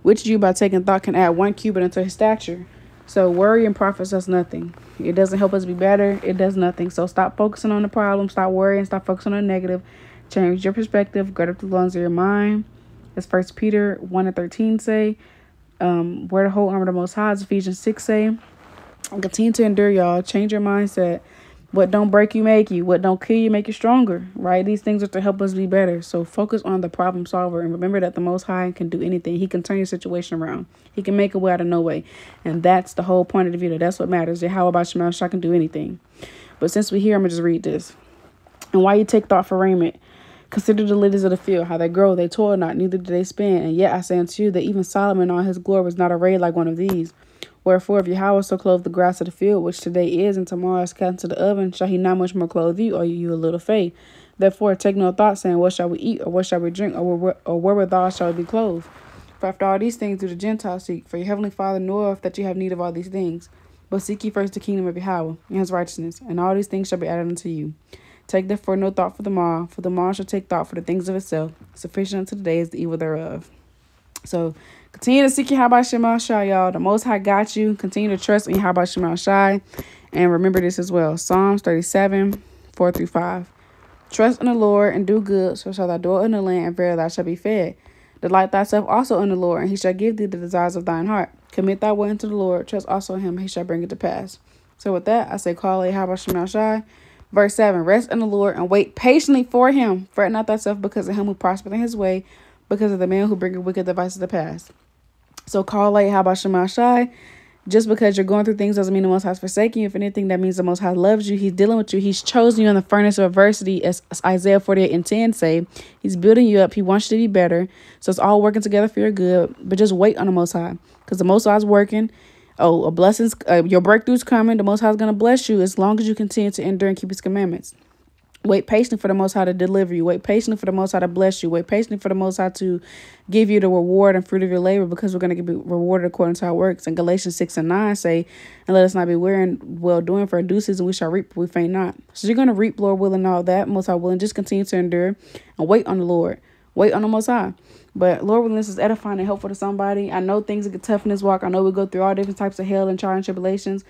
Which Jew by taking thought can add 1 cubit unto his stature? So worry and profits us nothing. It doesn't help us be better. It does nothing. So stop focusing on the problem. Stop worrying. Stop focusing on the negative. Change your perspective. Gird up the loins of your mind. As 1 Peter 1:13 say. Wear the whole armor of the Most High, as Ephesians 6 say. And continue to endure, y'all. Change your mindset. What don't break you, make you. What don't kill you, make you stronger, right? These things are to help us be better. So focus on the problem solver and remember that the Most High can do anything. He can turn your situation around. He can make a way out of no way. And that's the whole point of the video. That's what matters. Yahawah Bahasham can do anything. But since we're here, I'm going to just read this. And why you take thought for raiment? Consider the lilies of the field, how they grow, they toil not, neither do they spin. And yet I say unto you that even Solomon in all his glory was not arrayed like one of these. Wherefore, if Yahawah so clothe the grass of the field, which today is and tomorrow is cast into the oven, shall he not much more clothe you, or you a little faith? Therefore, take no thought, saying, what shall we eat, or what shall we drink, or wherewithal shall we be clothed? For after all these things do the Gentiles seek. For your heavenly Father knoweth that you have need of all these things. But seek ye first the kingdom of Yahawah and his righteousness, and all these things shall be added unto you. Take therefore no thought for the morrow shall take thought for the things of itself. Sufficient unto the day is the evil thereof. So continue to seek Yahawashi, y'all. The Most High got you. Continue to trust in Yahawashi. And remember this as well. Psalms 37, 4-5. Trust in the Lord and do good, so shall thou dwell in the land, and verily thou shalt be fed. Delight thyself also in the Lord, and he shall give thee the desires of thine heart. Commit thy way unto the Lord. Trust also in him, and he shall bring it to pass. So with that, I say, call Yahawashi. Verse 7, rest in the Lord and wait patiently for him. Fret not thyself because of him who prospereth in his way, because of the man who bringeth wicked devices to pass. So call Yahawashi. Just because you're going through things doesn't mean the Most High is forsaking you. If anything, that means the Most High loves you. He's dealing with you. He's chosen you in the furnace of adversity, as Isaiah 48:10 say. He's building you up. He wants you to be better. So it's all working together for your good. But just wait on the Most High, because the Most High is working. Oh, your breakthrough's coming. The Most High is going to bless you as long as you continue to endure and keep his commandments. Wait patiently for the Most High to deliver you. Wait patiently for the Most High to bless you. Wait patiently for the Most High to give you the reward and fruit of your labor, because we're going to be rewarded according to our works. And Galatians 6:9 say, and let us not be weary in well doing, for in due season we shall reap if we faint not. So you're going to reap, Lord willing, all that. Most High willing, just continue to endure and wait on the Lord. Wait on the Most High. But Lord willing, this is edifying and helpful to somebody. I know things get tough in this walk. I know we go through all different types of hell and trials and tribulations.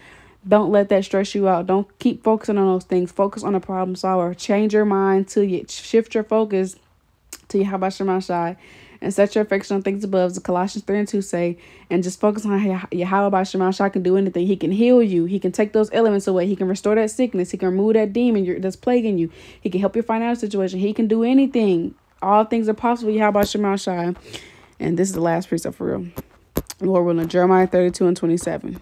Don't let that stress you out. Don't keep focusing on those things. Focus on the problem solver. Change your mind to you. Shift your focus to Yahawashi and set your affection on things above, as Colossians 3:2 say. And just focus on how Yahawashi can do anything. He can heal you. He can take those elements away. He can restore that sickness. He can remove that demon that's plaguing you. He can help your financial situation. He can do anything. All things are possible. Yahawashi. And this is the last precept for real. Lord willing, Jeremiah 32:27.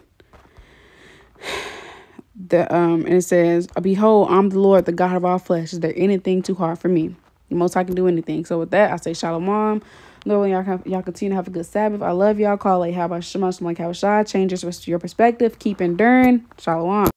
And it says, behold, I'm the Lord, the God of all flesh. Is there anything too hard for me? The Most High can do anything. So with that, I say Shalawam. Lord, y'all continue to have a good Sabbath. I love y'all. Call Yahawashi, like Yahawashi. Change your perspective. Keep enduring. Shalawam.